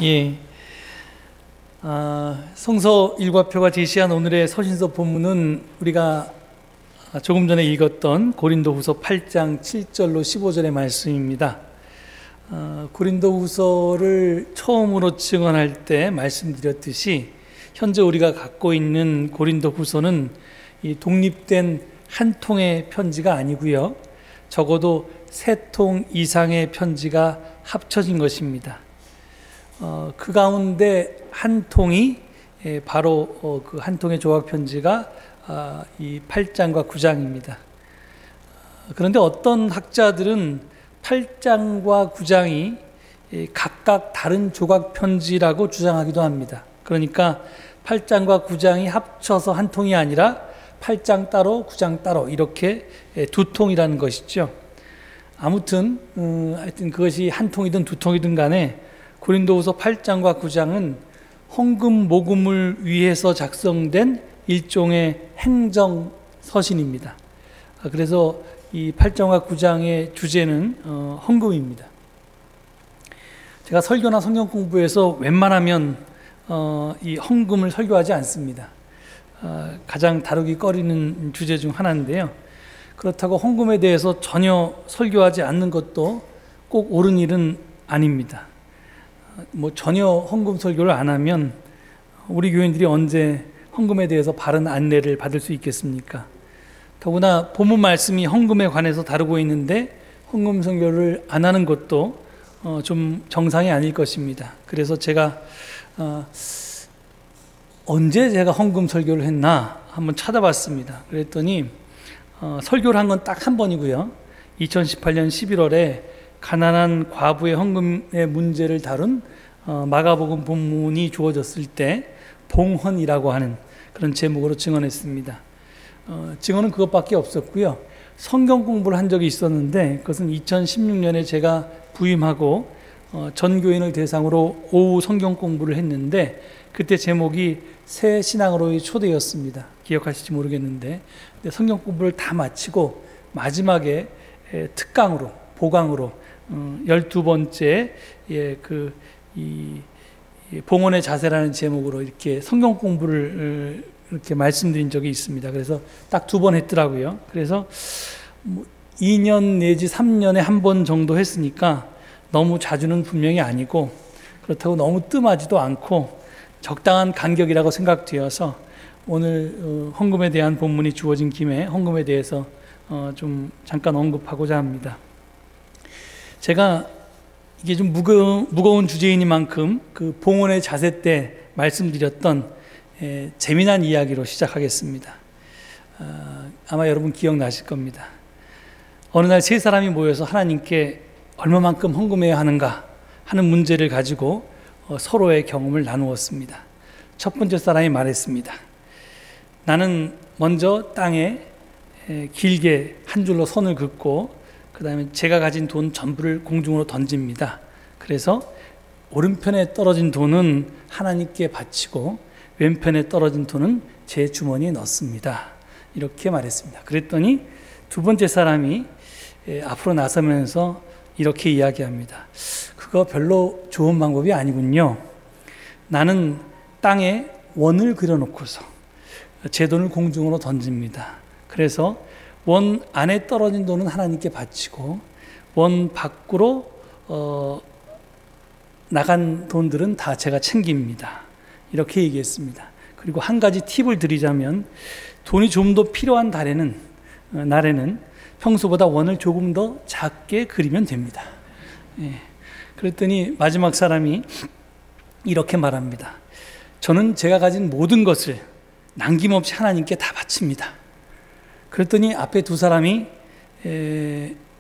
예. 성서 일과표가 제시한 오늘의 서신서 본문은 우리가 조금 전에 읽었던 고린도후서 8장 7절로 15절의 말씀입니다. 고린도후서를 처음으로 증언할 때 말씀드렸듯이 현재 우리가 갖고 있는 고린도후서는 이 독립된 한 통의 편지가 아니고요, 적어도 3통 이상의 편지가 합쳐진 것입니다. 그 가운데 한 통이 바로 그 한 통의 조각 편지가 이 8장과 9장입니다. 그런데 어떤 학자들은 8장과 9장이 각각 다른 조각 편지라고 주장하기도 합니다. 그러니까 8장과 9장이 합쳐서 한 통이 아니라 8장 따로 9장 따로 이렇게 두 통이라는 것이죠. 아무튼 하여튼 그것이 한 통이든 두 통이든 간에 고린도후서 8장과 9장은 헌금 모금을 위해서 작성된 일종의 행정 서신입니다. 그래서 이 8장과 9장의 주제는 헌금입니다. 제가 설교나 성경 공부에서 웬만하면 이 헌금을 설교하지 않습니다. 가장 다루기 꺼리는 주제 중 하나인데요. 그렇다고 헌금에 대해서 전혀 설교하지 않는 것도 꼭 옳은 일은 아닙니다. 전혀 헌금 설교를 안 하면 우리 교인들이 언제 헌금에 대해서 바른 안내를 받을 수 있겠습니까? 더구나 본문 말씀이 헌금에 관해서 다루고 있는데 헌금 설교를 안 하는 것도 좀 정상이 아닐 것입니다. 그래서 제가 언제 제가 헌금 설교를 했나 한번 찾아봤습니다. 그랬더니 설교를 한 건 딱 한 번이고요. 2018년 11월에 가난한 과부의 헌금의 문제를 다룬 마가복음 본문이 주어졌을 때 봉헌이라고 하는 그런 제목으로 증언했습니다. 증언은 그것밖에 없었고요. 성경 공부를 한 적이 있었는데 그것은 2016년에 제가 부임하고 전 교인을 대상으로 오후 성경 공부를 했는데 그때 제목이 새 신앙으로의 초대였습니다. 기억하실지 모르겠는데 성경 공부를 다 마치고 마지막에 특강으로 보강으로 12번째 봉헌의 자세라는 제목으로 이렇게 성경 공부를 이렇게 말씀드린 적이 있습니다. 그래서 딱 2번 했더라고요. 그래서 2년 내지 3년에 한 번 정도 했으니까 너무 자주는 분명히 아니고 그렇다고 너무 뜸하지도 않고 적당한 간격이라고 생각되어서 오늘 헌금에 대한 본문이 주어진 김에 헌금에 대해서 좀 잠깐 언급하고자 합니다. 제가 이게 좀 무거운 주제이니만큼 그 봉헌의 자세 때 말씀드렸던 재미난 이야기로 시작하겠습니다. 아마 여러분 기억나실 겁니다. 어느 날 3사람이 모여서 하나님께 얼마만큼 헌금해야 하는가 하는 문제를 가지고 서로의 경험을 나누었습니다. 첫 번째 사람이 말했습니다. 나는 먼저 땅에 길게 한 줄로 선을 긋고 그 다음에 제가 가진 돈 전부를 공중으로 던집니다. 그래서 오른편에 떨어진 돈은 하나님께 바치고 왼편에 떨어진 돈은 제 주머니에 넣습니다. 이렇게 말했습니다. 그랬더니 두 번째 사람이 앞으로 나서면서 이렇게 이야기합니다. 그거 별로 좋은 방법이 아니군요. 나는 땅에 원을 그려놓고서 제 돈을 공중으로 던집니다. 그래서 원 안에 떨어진 돈은 하나님께 바치고 원 밖으로 나간 돈들은 다 제가 챙깁니다. 이렇게 얘기했습니다. 그리고 한 가지 팁을 드리자면 돈이 좀 더 필요한 날에는 평소보다 원을 조금 더 작게 그리면 됩니다. 그랬더니 마지막 사람이 이렇게 말합니다. 저는 제가 가진 모든 것을 남김없이 하나님께 다 바칩니다. 그랬더니 앞에 두 사람이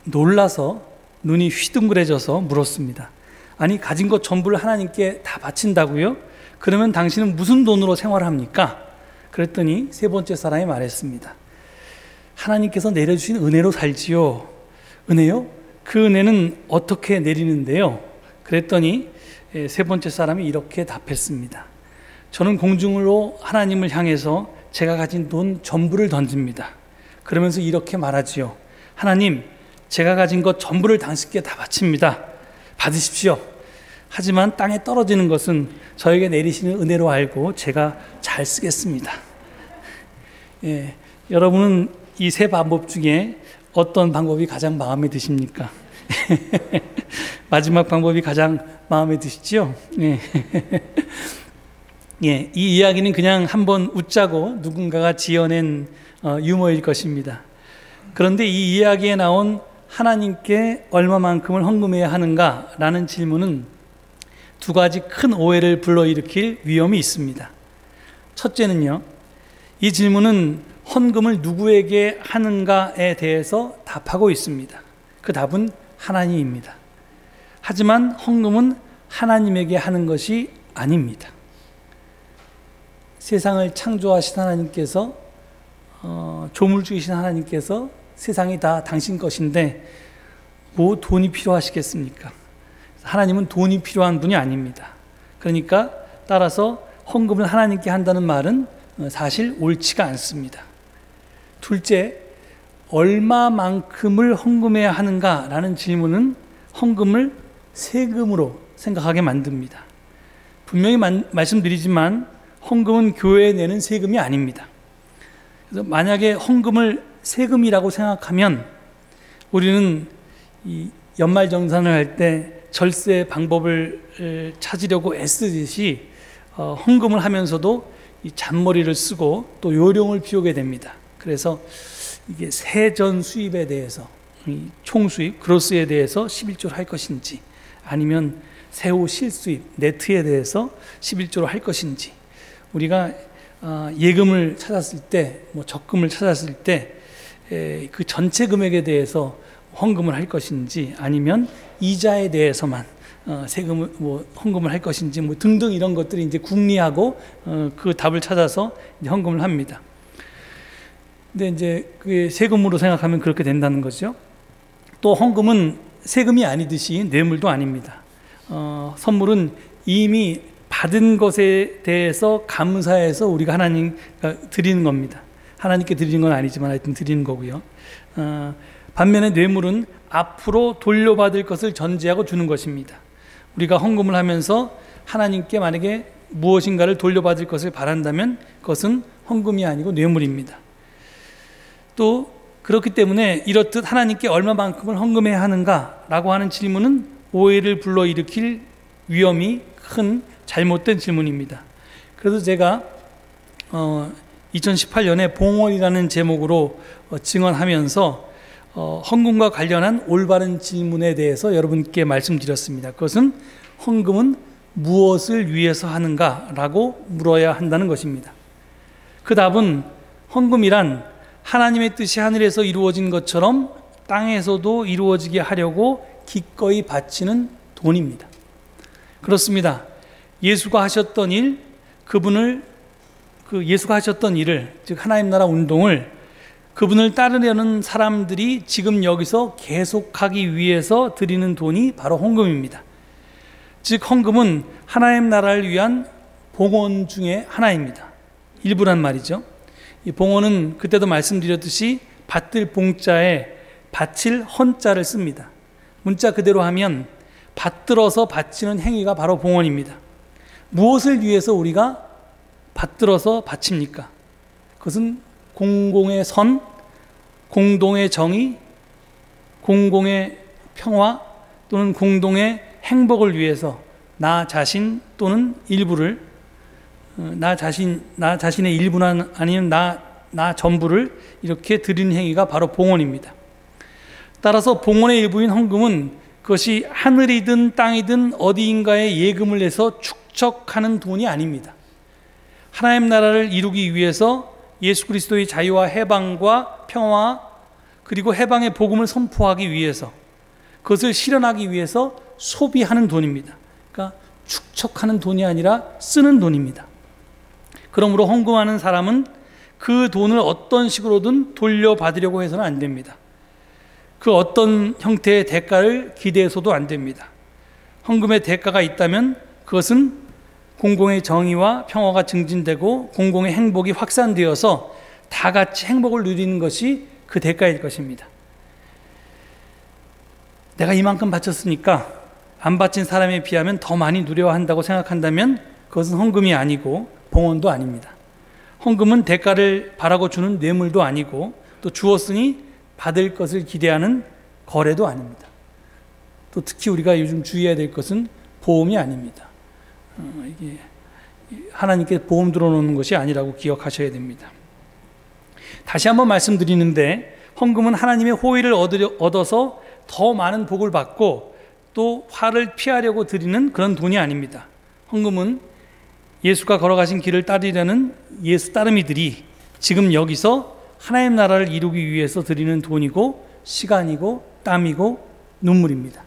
놀라서 눈이 휘둥그레져서 물었습니다. 아니, 가진 것 전부를 하나님께 다 바친다고요? 그러면 당신은 무슨 돈으로 생활합니까? 그랬더니 세 번째 사람이 말했습니다. 하나님께서 내려주신 은혜로 살지요. 은혜요? 그 은혜는 어떻게 내리는데요? 그랬더니 세 번째 사람이 이렇게 답했습니다. 저는 공중으로 하나님을 향해서 제가 가진 돈 전부를 던집니다. 그러면서 이렇게 말하지요. 하나님, 제가 가진 것 전부를 당신께 다 바칩니다. 받으십시오. 하지만 땅에 떨어지는 것은 저에게 내리시는 은혜로 알고 제가 잘 쓰겠습니다. 예, 여러분은 이 세 방법 중에 어떤 방법이 가장 마음에 드십니까? 마지막 방법이 가장 마음에 드시죠? 예. 예, 이 이야기는 그냥 한번 웃자고 누군가가 지어낸 유머일 것입니다. 그런데 이 이야기에 나온 하나님께 얼마만큼을 헌금해야 하는가라는 질문은 두 가지 큰 오해를 불러일으킬 위험이 있습니다. 첫째는요, 이 질문은 헌금을 누구에게 하는가에 대해서 답하고 있습니다. 그 답은 하나님입니다. 하지만 헌금은 하나님에게 하는 것이 아닙니다. 세상을 창조하신 하나님께서 조물주이신 하나님께서 세상이 다 당신 것인데 뭐 돈이 필요하시겠습니까? 하나님은 돈이 필요한 분이 아닙니다. 그러니까 따라서 헌금을 하나님께 한다는 말은 사실 옳지가 않습니다. 둘째, 얼마만큼을 헌금해야 하는가라는 질문은 헌금을 세금으로 생각하게 만듭니다. 분명히 말씀드리지만 헌금은 교회에 내는 세금이 아닙니다. 그래서 만약에 헌금을 세금이라고 생각하면 우리는 이 연말정산을 할 때 절세 방법을 찾으려고 애쓰듯이 헌금을 하면서도 이 잔머리를 쓰고 또 요령을 피우게 됩니다. 그래서 이게 세전 수입에 대해서, 총 수입, 그로스에 대해서 11조를 할 것인지, 아니면 새우 실수입, 네트에 대해서 11조를 할 것인지, 우리가 예금을 찾았을 때, 적금을 찾았을 때 그 전체 금액에 대해서 헌금을 할 것인지, 아니면 이자에 대해서만 세금을 헌금을 할 것인지 등등 이런 것들이 이제 궁리하고 그 답을 찾아서 이제 헌금을 합니다. 근데 이제 그 세금으로 생각하면 그렇게 된다는 거죠. 또 헌금은 세금이 아니듯이 뇌물도 아닙니다. 선물은 이미 받은 것에 대해서 감사해서 우리가 하나님 드리는 겁니다. 하나님께 드리는 건 아니지만 하여튼 드리는 거고요. 반면에 뇌물은 앞으로 돌려받을 것을 전제하고 주는 것입니다. 우리가 헌금을 하면서 하나님께 만약에 무엇인가를 돌려받을 것을 바란다면 그것은 헌금이 아니고 뇌물입니다. 또 그렇기 때문에 이렇듯 하나님께 얼마만큼을 헌금해야 하는가라고 하는 질문은 오해를 불러일으킬 위험이 큰 잘못된 질문입니다. 그래서 제가 2018년에 봉헌이라는 제목으로 증언하면서 헌금과 관련한 올바른 질문에 대해서 여러분께 말씀드렸습니다. 그것은 헌금은 무엇을 위해서 하는가라고 물어야 한다는 것입니다. 그 답은 헌금이란 하나님의 뜻이 하늘에서 이루어진 것처럼 땅에서도 이루어지게 하려고 기꺼이 바치는 돈입니다. 그렇습니다. 예수가 하셨던 일, 예수가 하셨던 일을, 즉 하나님 나라 운동을 그분을 따르려는 사람들이 지금 여기서 계속하기 위해서 드리는 돈이 바로 헌금입니다. 즉 헌금은 하나님 나라를 위한 봉헌 중에 하나입니다. 일부란 말이죠. 이 봉헌은 그때도 말씀드렸듯이 받들 봉자에 바칠 헌자를 씁니다. 문자 그대로 하면 받들어서 바치는 행위가 바로 봉헌입니다. 무엇을 위해서 우리가 받들어서 바칩니까? 그것은 공공의 선, 공동의 정의, 공공의 평화 또는 공동의 행복을 위해서 나 자신 또는 일부를, 나 자신의 일부나 아니면 나 전부를 이렇게 드리는 행위가 바로 봉헌입니다. 따라서 봉헌의 일부인 헌금은 그것이 하늘이든 땅이든 어디인가에 예금을 내서 축적하는 돈이 아닙니다. 하나님 나라를 이루기 위해서 예수 그리스도의 자유와 해방과 평화 그리고 해방의 복음을 선포하기 위해서, 그것을 실현하기 위해서 소비하는 돈입니다. 그러니까 축적하는 돈이 아니라 쓰는 돈입니다. 그러므로 헌금하는 사람은 그 돈을 어떤 식으로든 돌려받으려고 해서는 안 됩니다. 그 어떤 형태의 대가를 기대해서도 안 됩니다. 헌금의 대가가 있다면 그것은 공공의 정의와 평화가 증진되고 공공의 행복이 확산되어서 다 같이 행복을 누리는 것이 그 대가일 것입니다. 내가 이만큼 바쳤으니까 안 바친 사람에 비하면 더 많이 누려야 한다고 생각한다면 그것은 헌금이 아니고 봉헌도 아닙니다. 헌금은 대가를 바라고 주는 뇌물도 아니고 또 주었으니 받을 것을 기대하는 거래도 아닙니다. 또 특히 우리가 요즘 주의해야 될 것은 보험이 아닙니다. 이게 하나님께 보험 들어놓는 것이 아니라고 기억하셔야 됩니다. 다시 한번 말씀드리는데 헌금은 하나님의 호의를 얻어서 더 많은 복을 받고 또 화를 피하려고 드리는 그런 돈이 아닙니다. 헌금은 예수가 걸어가신 길을 따르려는 예수 따르미들이 지금 여기서 하나님 나라를 이루기 위해서 드리는 돈이고 시간이고 땀이고 눈물입니다.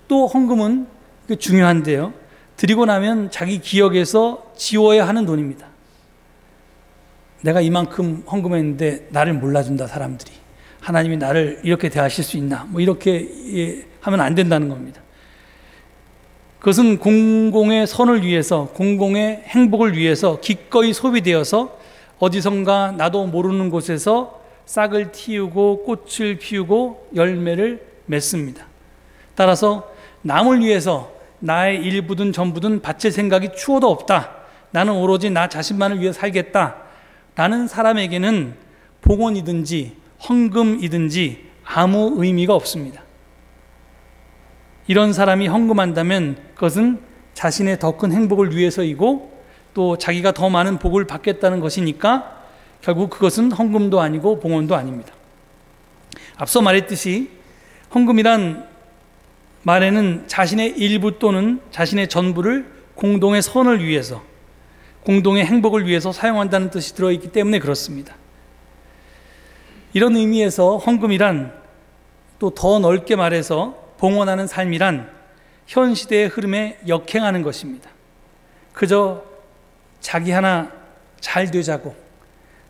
또 헌금은 중요한데요, 드리고 나면 자기 기억에서 지워야 하는 돈입니다. 내가 이만큼 헌금했는데 나를 몰라준다, 사람들이. 하나님이 나를 이렇게 대하실 수 있나, 이렇게 하면 안 된다는 겁니다. 그것은 공공의 선을 위해서, 공공의 행복을 위해서 기꺼이 소비되어서 어디선가 나도 모르는 곳에서 싹을 틔우고 꽃을 피우고 열매를 맺습니다. 따라서 남을 위해서 나의 일부든 전부든 바칠 생각이 추호도 없다, 나는 오로지 나 자신만을 위해 살겠다 라는 사람에게는 봉헌이든지 헌금이든지 아무 의미가 없습니다. 이런 사람이 헌금한다면 그것은 자신의 더 큰 행복을 위해서이고 또 자기가 더 많은 복을 받겠다는 것이니까 결국 그것은 헌금도 아니고 봉헌도 아닙니다. 앞서 말했듯이 헌금이란 말에는 자신의 일부 또는 자신의 전부를 공동의 선을 위해서, 공동의 행복을 위해서 사용한다는 뜻이 들어있기 때문에 그렇습니다. 이런 의미에서 헌금이란, 또 더 넓게 말해서 봉헌하는 삶이란 현 시대의 흐름에 역행하는 것입니다. 그저 자기 하나 잘 되자고,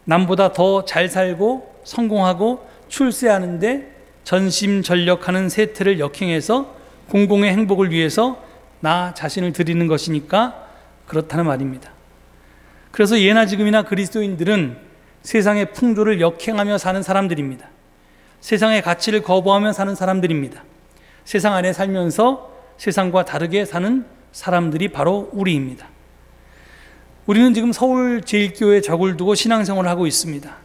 남보다 더 잘 살고 성공하고 출세하는데 전심전력하는 세태를 역행해서 공공의 행복을 위해서 나 자신을 드리는 것이니까 그렇다는 말입니다. 그래서 예나 지금이나 그리스도인들은 세상의 풍조를 역행하며 사는 사람들입니다. 세상의 가치를 거부하며 사는 사람들입니다. 세상 안에 살면서 세상과 다르게 사는 사람들이 바로 우리입니다. 우리는 지금 서울제일교회 적을 두고 신앙생활을 하고 있습니다.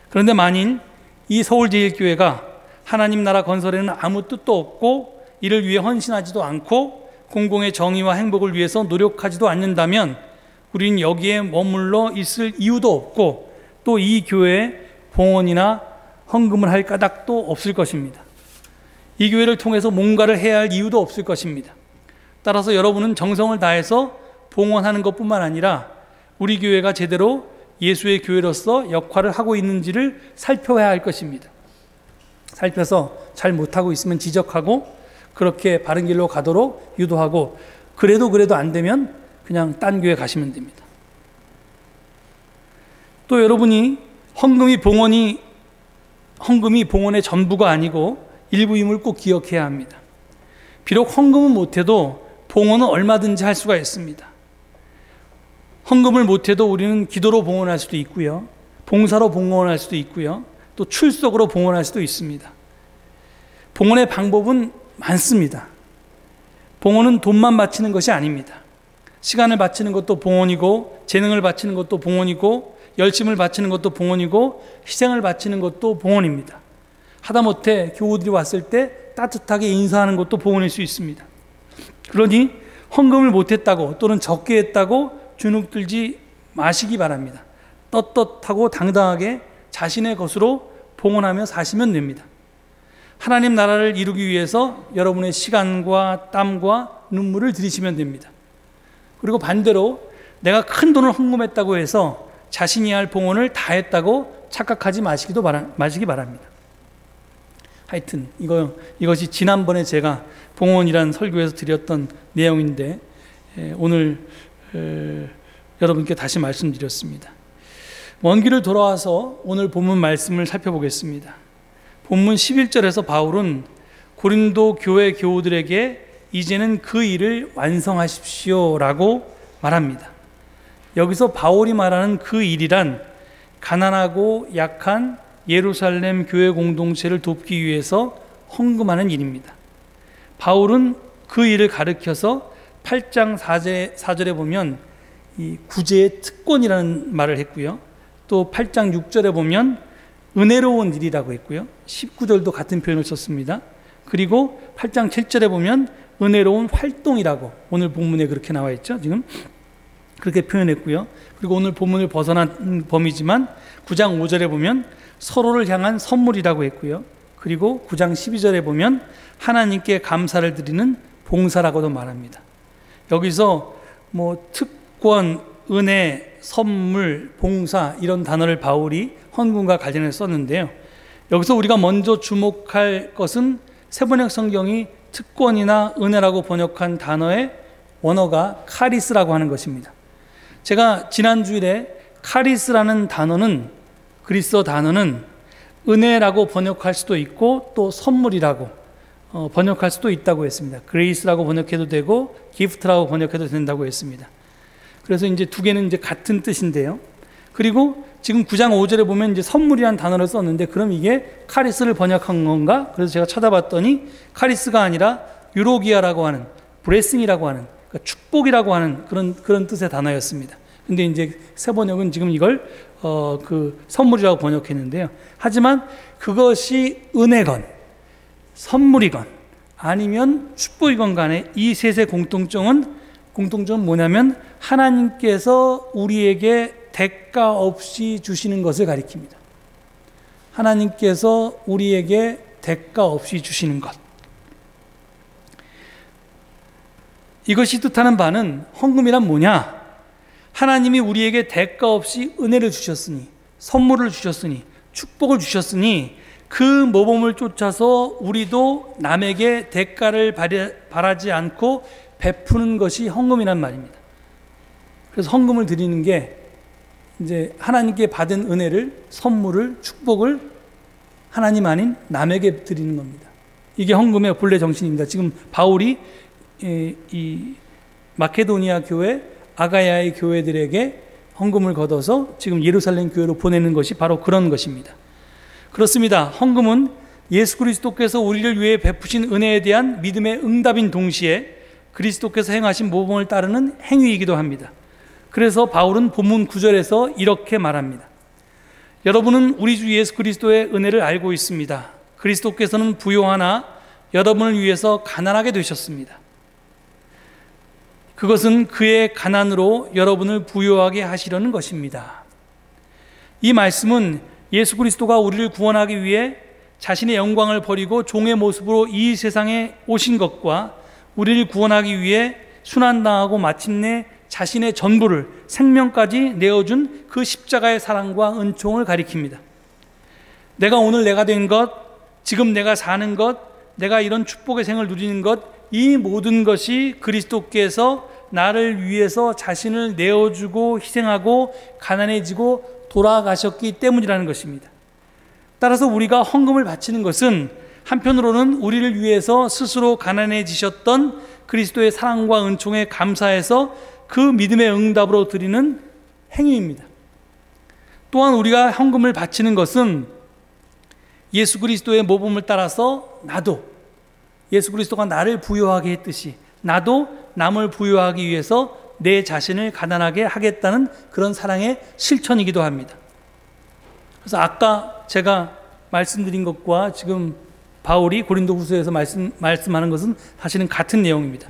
그런데 만일 이 서울제일교회가 하나님 나라 건설에는 아무 뜻도 없고 이를 위해 헌신하지도 않고 공공의 정의와 행복을 위해서 노력하지도 않는다면 우리는 여기에 머물러 있을 이유도 없고 또 이 교회에 봉헌이나 헌금을 할 까닭도 없을 것입니다. 이 교회를 통해서 뭔가를 해야 할 이유도 없을 것입니다. 따라서 여러분은 정성을 다해서 봉헌하는 것뿐만 아니라 우리 교회가 제대로 예수의 교회로서 역할을 하고 있는지를 살펴야 할 것입니다. 살펴서 잘 못하고 있으면 지적하고 그렇게 바른 길로 가도록 유도하고, 그래도 안 되면 그냥 딴 교회 가시면 됩니다. 또 여러분이 헌금이 봉헌의 전부가 아니고 일부임을 꼭 기억해야 합니다. 비록 헌금은 못해도 봉헌은 얼마든지 할 수가 있습니다. 헌금을 못해도 우리는 기도로 봉헌할 수도 있고요, 봉사로 봉헌할 수도 있고요, 또 출석으로 봉헌할 수도 있습니다. 봉헌의 방법은 많습니다. 봉헌은 돈만 바치는 것이 아닙니다. 시간을 바치는 것도 봉헌이고, 재능을 바치는 것도 봉헌이고, 열심을 바치는 것도 봉헌이고, 희생을 바치는 것도 봉헌입니다. 하다못해 교우들이 왔을 때 따뜻하게 인사하는 것도 봉헌일 수 있습니다. 그러니 헌금을 못했다고 또는 적게 했다고 주눅들지 마시기 바랍니다. 떳떳하고 당당하게 자신의 것으로 봉헌하며 사시면 됩니다. 하나님 나라를 이루기 위해서 여러분의 시간과 땀과 눈물을 들이시면 됩니다. 그리고 반대로 내가 큰 돈을 헌금했다고 해서 자신이 할 봉헌을 다 했다고 착각하지 마시기 바랍니다. 하여튼 이것이 지난번에 제가 봉헌이라는 설교에서 드렸던 내용인데 오늘 여러분께 다시 말씀드렸습니다. 먼 길을 돌아와서 오늘 본문 말씀을 살펴보겠습니다. 본문 11절에서 바울은 고린도 교회 교우들에게 이제는 그 일을 완성하십시오 라고 말합니다. 여기서 바울이 말하는 그 일이란 가난하고 약한 예루살렘 교회 공동체를 돕기 위해서 헌금하는 일입니다. 바울은 그 일을 가리켜서 8장 4절에 보면 이 구제의 특권이라는 말을 했고요. 또 8장 6절에 보면 은혜로운 일이라고 했고요. 19절도 같은 표현을 썼습니다. 그리고 8장 7절에 보면 은혜로운 활동이라고 오늘 본문에 그렇게 나와 있죠. 지금 그렇게 표현했고요. 그리고 오늘 본문을 벗어난 범위지만 9장 5절에 보면 서로를 향한 선물이라고 했고요. 그리고 9장 12절에 보면 하나님께 감사를 드리는 봉사라고도 말합니다. 여기서 뭐 특권, 은혜, 선물, 봉사 이런 단어를 바울이 헌금과 관련해서 썼는데요. 여기서 우리가 먼저 주목할 것은 세번역 성경이 특권이나 은혜라고 번역한 단어의 원어가 카리스라고 하는 것입니다. 제가 지난 주일에 카리스라는 단어는, 그리스어 단어는 은혜라고 번역할 수도 있고 또 선물이라고 번역할 수도 있다고 했습니다. 그레이스라고 번역해도 되고 기프트라고 번역해도 된다고 했습니다. 그래서 이제 두 개는 이제 같은 뜻인데요. 그리고 지금 9장 5절에 보면 이제 선물이라는 단어를 썼는데 그럼 이게 카리스를 번역한 건가? 그래서 제가 찾아봤더니 카리스가 아니라 유로기아라고 하는, 브레싱이라고 하는, 그러니까 축복이라고 하는 그런 뜻의 단어였습니다. 근데 이제 새 번역은 지금 이걸 그 선물이라고 번역했는데요. 하지만 그것이 은혜건 선물이건 아니면 축복이건 간에 이 셋의 공통점은 뭐냐면 하나님께서 우리에게 대가 없이 주시는 것을 가리킵니다. 하나님께서 우리에게 대가 없이 주시는 것. 이것이 뜻하는 바는 헌금이란 뭐냐? 하나님이 우리에게 대가 없이 은혜를 주셨으니, 선물을 주셨으니, 축복을 주셨으니 그 모범을 쫓아서 우리도 남에게 대가를 바라지 않고 베푸는 것이 헌금이란 말입니다. 그래서 헌금을 드리는 게 이제 하나님께 받은 은혜를, 선물을, 축복을 하나님 아닌 남에게 드리는 겁니다. 이게 헌금의 본래 정신입니다. 지금 바울이 이 마케도니아 교회, 아가야의 교회들에게 헌금을 걷어서 지금 예루살렘 교회로 보내는 것이 바로 그런 것입니다. 그렇습니다. 헌금은 예수 그리스도께서 우리를 위해 베푸신 은혜에 대한 믿음의 응답인 동시에 그리스도께서 행하신 모범을 따르는 행위이기도 합니다. 그래서 바울은 본문 9절에서 이렇게 말합니다. 여러분은 우리 주 예수 그리스도의 은혜를 알고 있습니다. 그리스도께서는 부요하나 여러분을 위해서 가난하게 되셨습니다. 그것은 그의 가난으로 여러분을 부요하게 하시려는 것입니다. 이 말씀은 예수 그리스도가 우리를 구원하기 위해 자신의 영광을 버리고 종의 모습으로 이 세상에 오신 것과 우리를 구원하기 위해 순환당하고 마침내 자신의 전부를, 생명까지 내어준 그 십자가의 사랑과 은총을 가리킵니다. 내가 된 것, 지금 내가 사는 것, 내가 이런 축복의 생을 누리는 것, 이 모든 것이 그리스도께서 나를 위해서 자신을 내어주고 희생하고 가난해지고 돌아가셨기 때문이라는 것입니다. 따라서 우리가 헌금을 바치는 것은 한편으로는 우리를 위해서 스스로 가난해지셨던 그리스도의 사랑과 은총에 감사해서 그 믿음의 응답으로 드리는 행위입니다. 또한 우리가 헌금을 바치는 것은 예수 그리스도의 모범을 따라서 나도 예수 그리스도가 나를 부요하게 했듯이 나도 남을 부요하기 위해서 내 자신을 가난하게 하겠다는 그런 사랑의 실천이기도 합니다. 그래서 아까 제가 말씀드린 것과 지금 바울이 고린도후서에서 말씀하는 것은 사실은 같은 내용입니다.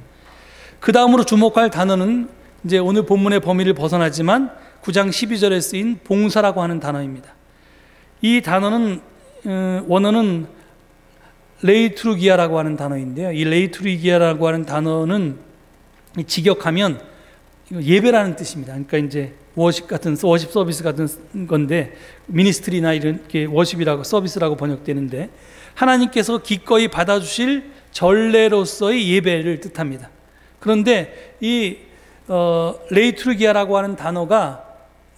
그 다음으로 주목할 단어는 이제 오늘 본문의 범위를 벗어나지만 9장 12절에 쓰인 봉사라고 하는 단어입니다. 이 단어는 원어는 레이투르기아라고 하는 단어인데요. 이 레이투르기아라고 하는 단어는 직역하면 예배라는 뜻입니다. 그러니까 이제 워십 서비스 같은 건데 미니스트리나 이렇게 워십이라고 서비스라고 번역되는데 하나님께서 기꺼이 받아주실 전례로서의 예배를 뜻합니다. 그런데 이 레이투르기아라고 하는 단어가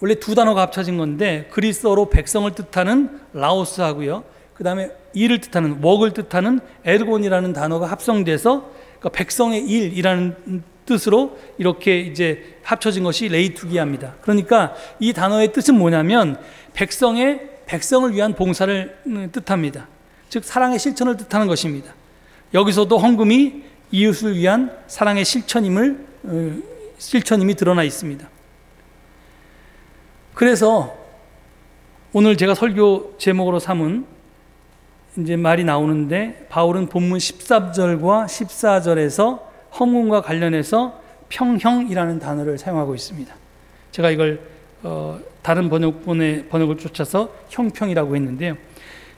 원래 두 단어가 합쳐진 건데 그리스어로 백성을 뜻하는 라오스하고요. 그 다음에 일을 뜻하는 웍을 뜻하는 에르곤이라는 단어가 합성돼서 그러니까 백성의 일이라는 뜻으로 이렇게 이제 합쳐진 것이 레이투기아입니다. 그러니까 이 단어의 뜻은 뭐냐면 백성을 위한 봉사를 뜻합니다. 즉 사랑의 실천을 뜻하는 것입니다. 여기서도 헌금이 이웃을 위한 사랑의 실천임이 드러나 있습니다. 그래서 오늘 제가 설교 제목으로 삼은 이제 말이 나오는데, 바울은 본문 13절과 14절에서 헌금과 관련해서 평형이라는 단어를 사용하고 있습니다. 제가 이걸 다른 번역을 쫓아서 형평이라고 했는데요.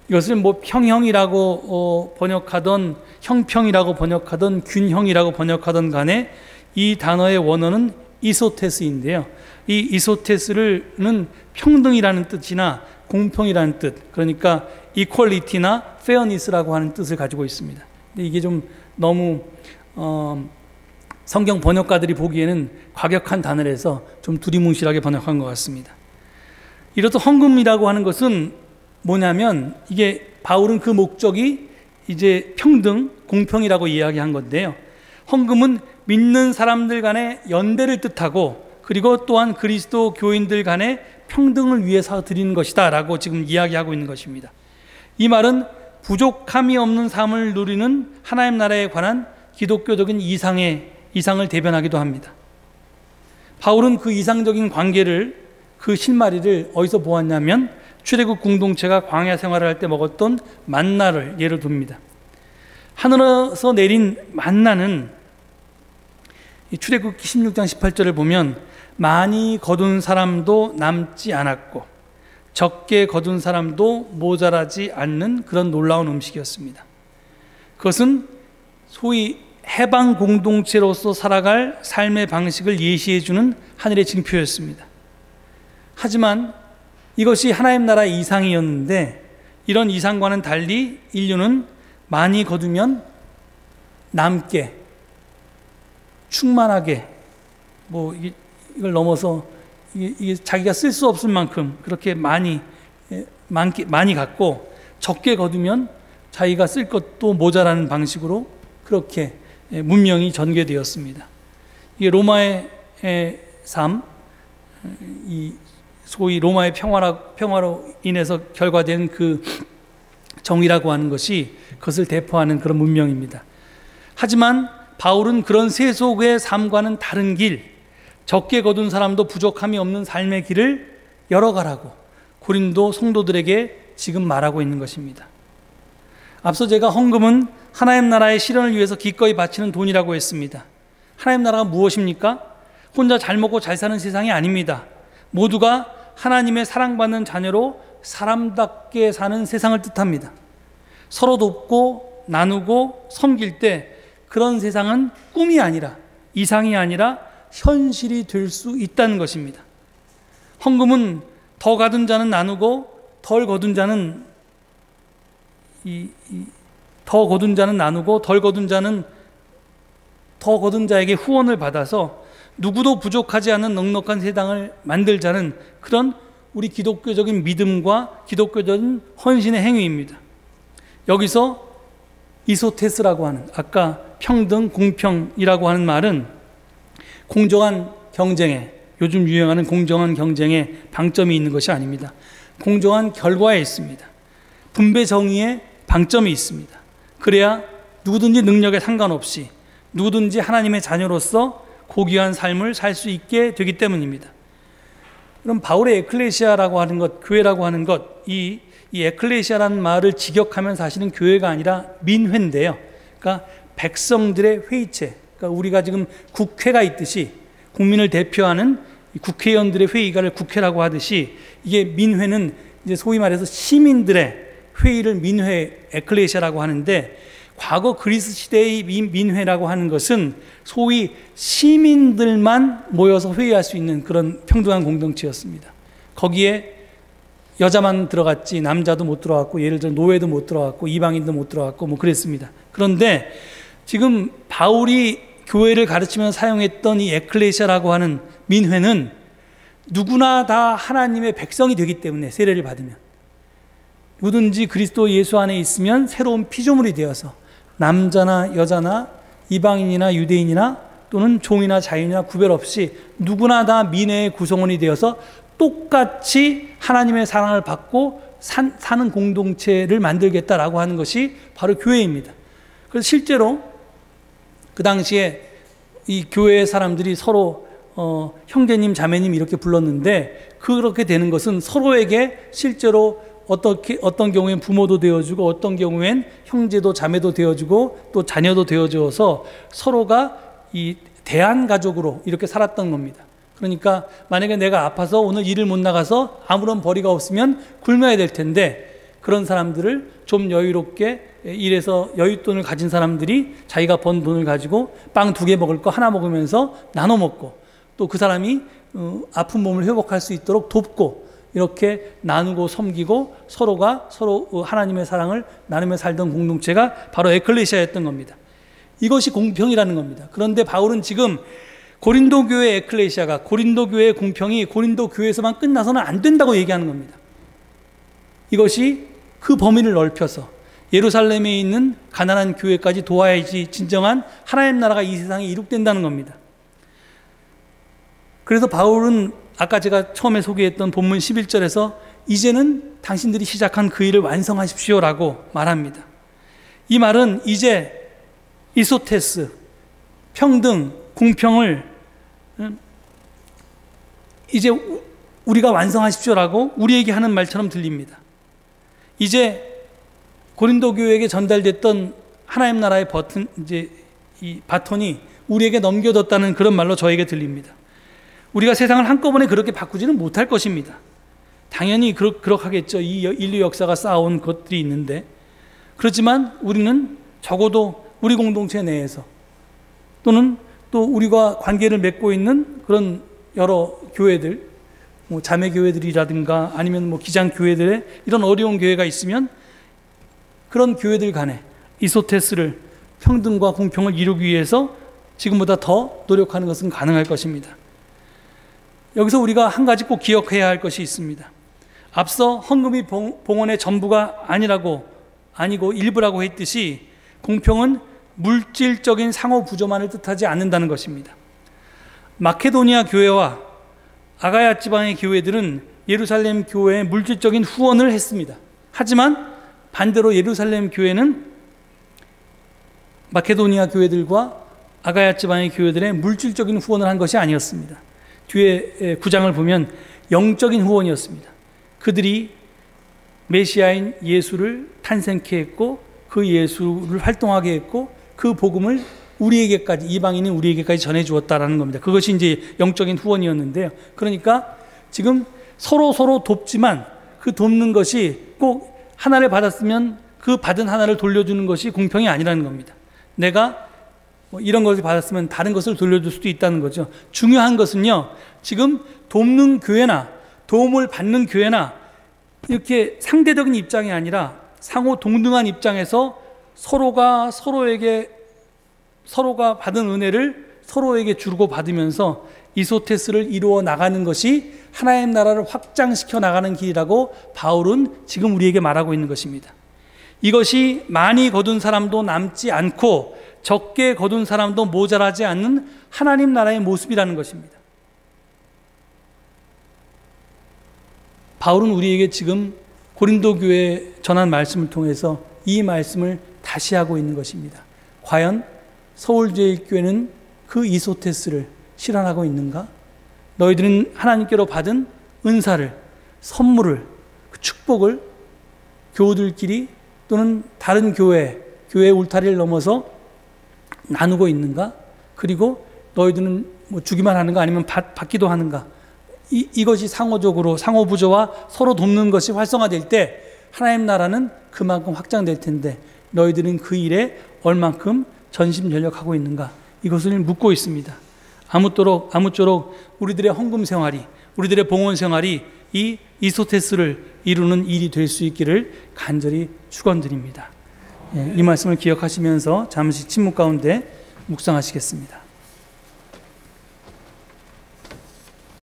이것을 뭐 평형이라고 번역하던, 형평이라고 번역하던, 균형이라고 번역하던 간에 이 단어의 원어는 이소테스인데요. 이 이소테스는 평등이라는 뜻이나 공평이라는 뜻, 그러니까 equality나 fairness라고 하는 뜻을 가지고 있습니다. 근데 이게 좀 너무 성경 번역가들이 보기에는 과격한 단어라서 좀 두리뭉실하게 번역한 것 같습니다. 이렇듯 헌금이라고 하는 것은 뭐냐면, 이게 바울은 그 목적이 이제 평등, 공평이라고 이야기한 건데요. 헌금은 믿는 사람들 간의 연대를 뜻하고, 그리고 또한 그리스도 교인들 간의 평등을 위해서 드리는 것이다 라고 지금 이야기하고 있는 것입니다. 이 말은 부족함이 없는 삶을 누리는 하나님 나라에 관한 기독교적인 이상을 대변하기도 합니다. 바울은 그 이상적인 관계를, 그 실마리를 어디서 보았냐면 출애굽 공동체가 광야 생활을 할 때 먹었던 만나를 예를 듭니다. 하늘에서 내린 만나는 출애굽기 16장 18절을 보면 많이 거둔 사람도 남지 않았고 적게 거둔 사람도 모자라지 않는 그런 놀라운 음식이었습니다. 그것은 소위 해방 공동체로서 살아갈 삶의 방식을 예시해주는 하늘의 징표였습니다. 하지만 이것이 하나님 나라의 이상이었는데, 이런 이상과는 달리 인류는 많이 거두면 남게, 충만하게, 이걸 넘어서 이게 자기가 쓸 수 없을 만큼 그렇게 많이 갖고, 적게 거두면 자기가 쓸 것도 모자라는 방식으로 그렇게 문명이 전개되었습니다. 이게 로마의 삶, 이 소위 로마의 평화로 인해서 결과된 그 정의라고 하는 것이 그것을 대표하는 그런 문명입니다. 하지만 바울은 그런 세속의 삶과는 다른 길, 적게 거둔 사람도 부족함이 없는 삶의 길을 열어가라고 고린도 성도들에게 지금 말하고 있는 것입니다. 앞서 제가 헌금은 하나님 나라의 실현을 위해서 기꺼이 바치는 돈이라고 했습니다. 하나님 나라가 무엇입니까? 혼자 잘 먹고 잘 사는 세상이 아닙니다. 모두가 하나님의 사랑받는 자녀로 사람답게 사는 세상을 뜻합니다. 서로 돕고 나누고 섬길 때 그런 세상은 꿈이 아니라, 이상이 아니라 현실이 될 수 있다는 것입니다. 헌금은 더 가둔 자는 나누고 덜 거둔 자는 더 거둔 자는 나누고 덜 거둔 자는 더 거둔 자에게 후원을 받아서 누구도 부족하지 않는 넉넉한 세상을 만들자는 그런 우리 기독교적인 믿음과 기독교적인 헌신의 행위입니다. 여기서 이소테스라고 하는, 아까 평등, 공평이라고 하는 말은 공정한 경쟁에, 요즘 유행하는 공정한 경쟁에 방점이 있는 것이 아닙니다. 공정한 결과에 있습니다. 분배 정의에 방점이 있습니다. 그래야 누구든지 능력에 상관없이 누구든지 하나님의 자녀로서 고귀한 삶을 살 수 있게 되기 때문입니다. 그럼 바울의 에클레시아라고 하는 것, 교회라고 하는 것, 이 에클레시아라는 말을 직역하면 사실은 교회가 아니라 민회인데요. 그러니까 백성들의 회의체, 그러니까 우리가 지금 국회가 있듯이 국민을 대표하는 국회의원들의 회의가를 국회라고 하듯이, 이게 민회는 이제 소위 말해서 시민들의 회의를 민회, 에클레시아라고 하는데, 과거 그리스 시대의 민회라고 하는 것은 소위 시민들만 모여서 회의할 수 있는 그런 평등한 공동체였습니다. 거기에 여자만 들어갔지 남자도 못 들어갔고, 예를 들어 노예도 못 들어갔고 이방인도 못 들어갔고 뭐 그랬습니다. 그런데 지금 바울이 교회를 가르치면서 사용했던 이 에클레시아라고 하는 민회는 누구나 다 하나님의 백성이 되기 때문에, 세례를 받으면 누구든지 그리스도 예수 안에 있으면 새로운 피조물이 되어서 남자나 여자나 이방인이나 유대인이나 또는 종이나 자유나 구별 없이 누구나 다 민회의 구성원이 되어서 똑같이 하나님의 사랑을 받고 사는 공동체를 만들겠다라고 하는 것이 바로 교회입니다. 그래서 실제로 그 당시에 이 교회의 사람들이 서로 형제님, 자매님 이렇게 불렀는데, 그렇게 되는 것은 서로에게 실제로 어떤 경우엔 부모도 되어주고, 어떤 경우엔 형제도 자매도 되어주고, 또 자녀도 되어줘서 서로가 이 대안가족으로 이렇게 살았던 겁니다. 그러니까 만약에 내가 아파서 오늘 일을 못 나가서 아무런 벌이가 없으면 굶어야 될 텐데, 그런 사람들을 좀 여유롭게 일해서 여윳돈을 가진 사람들이 자기가 번 돈을 가지고 빵 2개 먹을 거 하나 먹으면서 나눠 먹고, 또 그 사람이 아픈 몸을 회복할 수 있도록 돕고, 이렇게 나누고 섬기고 서로가 서로 하나님의 사랑을 나누며 살던 공동체가 바로 에클레시아였던 겁니다. 이것이 공평이라는 겁니다. 그런데 바울은 지금 고린도 교회 에클레시아가, 고린도 교회의 공평이 고린도 교회에서만 끝나서는 안 된다고 얘기하는 겁니다. 이것이 그 범위를 넓혀서 예루살렘에 있는 가난한 교회까지 도와야지 진정한 하나님 나라가 이 세상에 이룩된다는 겁니다. 그래서 바울은 아까 제가 처음에 소개했던 본문 11절에서 이제는 당신들이 시작한 그 일을 완성하십시오라고 말합니다. 이 말은 이제 이소테스, 평등, 공평을 이제 우리가 완성하십시오라고 우리에게 하는 말처럼 들립니다. 이제 고린도 교회에게 전달됐던 하나님 나라의 이 바톤이 우리에게 넘겨졌다는 그런 말로 저에게 들립니다. 우리가 세상을 한꺼번에 그렇게 바꾸지는 못할 것입니다. 당연히 그렇겠죠. 이 인류 역사가 쌓아온 것들이 있는데, 그렇지만 우리는 적어도 우리 공동체 내에서, 또는 또 우리가 관계를 맺고 있는 그런 여러 교회들, 뭐 자매 교회들이라든가 아니면 뭐 기장 교회들의 이런 어려운 교회가 있으면, 그런 교회들 간에 이소테스를, 평등과 공평을 이루기 위해서 지금보다 더 노력하는 것은 가능할 것입니다. 여기서 우리가 한 가지 꼭 기억해야 할 것이 있습니다. 앞서 헌금이 봉헌의 전부가 아니고 일부라고 했듯이, 공평은 물질적인 상호 부조만을 뜻하지 않는다는 것입니다. 마케도니아 교회와 아가야 지방의 교회들은 예루살렘 교회에 물질적인 후원을 했습니다. 하지만 반대로 예루살렘 교회는 마케도니아 교회들과 아가야 지방의 교회들의 물질적인 후원을 한 것이 아니었습니다. 뒤에 9장을 보면 영적인 후원이었습니다. 그들이 메시아인 예수를 탄생케 했고, 그 예수를 활동하게 했고, 그 복음을 우리에게까지, 이방인인 우리에게까지 전해주었다라는 겁니다. 그것이 이제 영적인 후원이었는데요. 그러니까 지금 서로 돕지만 그 돕는 것이 꼭 하나를 받았으면 그 받은 하나를 돌려주는 것이 공평이 아니라는 겁니다. 내가 이런 것을 받았으면 다른 것을 돌려줄 수도 있다는 거죠. 중요한 것은요, 지금 돕는 교회나 도움을 받는 교회나 이렇게 상대적인 입장이 아니라 상호 동등한 입장에서 서로가 받은 은혜를 서로에게 주고 받으면서 이소테스를 이루어 나가는 것이 하나님 나라를 확장시켜 나가는 길이라고 바울은 지금 우리에게 말하고 있는 것입니다. 이것이 많이 거둔 사람도 남지 않고 적게 거둔 사람도 모자라지 않는 하나님 나라의 모습이라는 것입니다. 바울은 우리에게 지금 고린도 교회에 전한 말씀을 통해서 이 말씀을 다시 하고 있는 것입니다. 과연 서울제일교회는 그 이소테스를 실현하고 있는가? 너희들은 하나님께로 받은 은사를, 선물을, 그 축복을 교우들끼리 또는 다른 교회의 울타리를 넘어서 나누고 있는가? 그리고 너희들은 뭐 주기만 하는가 아니면 받기도 하는가? 이것이 상호적으로 상호부조와 서로 돕는 것이 활성화될 때 하나님 나라는 그만큼 확장될 텐데, 너희들은 그 일에 얼만큼 전심전력하고 있는가? 이것을 묻고 있습니다. 아무쪼록 우리들의 헌금 생활이, 우리들의 봉헌 생활이 이 이소테스를 이루는 일이 될 수 있기를 간절히 축원드립니다. 이 말씀을 기억하시면서 잠시 침묵 가운데 묵상하시겠습니다.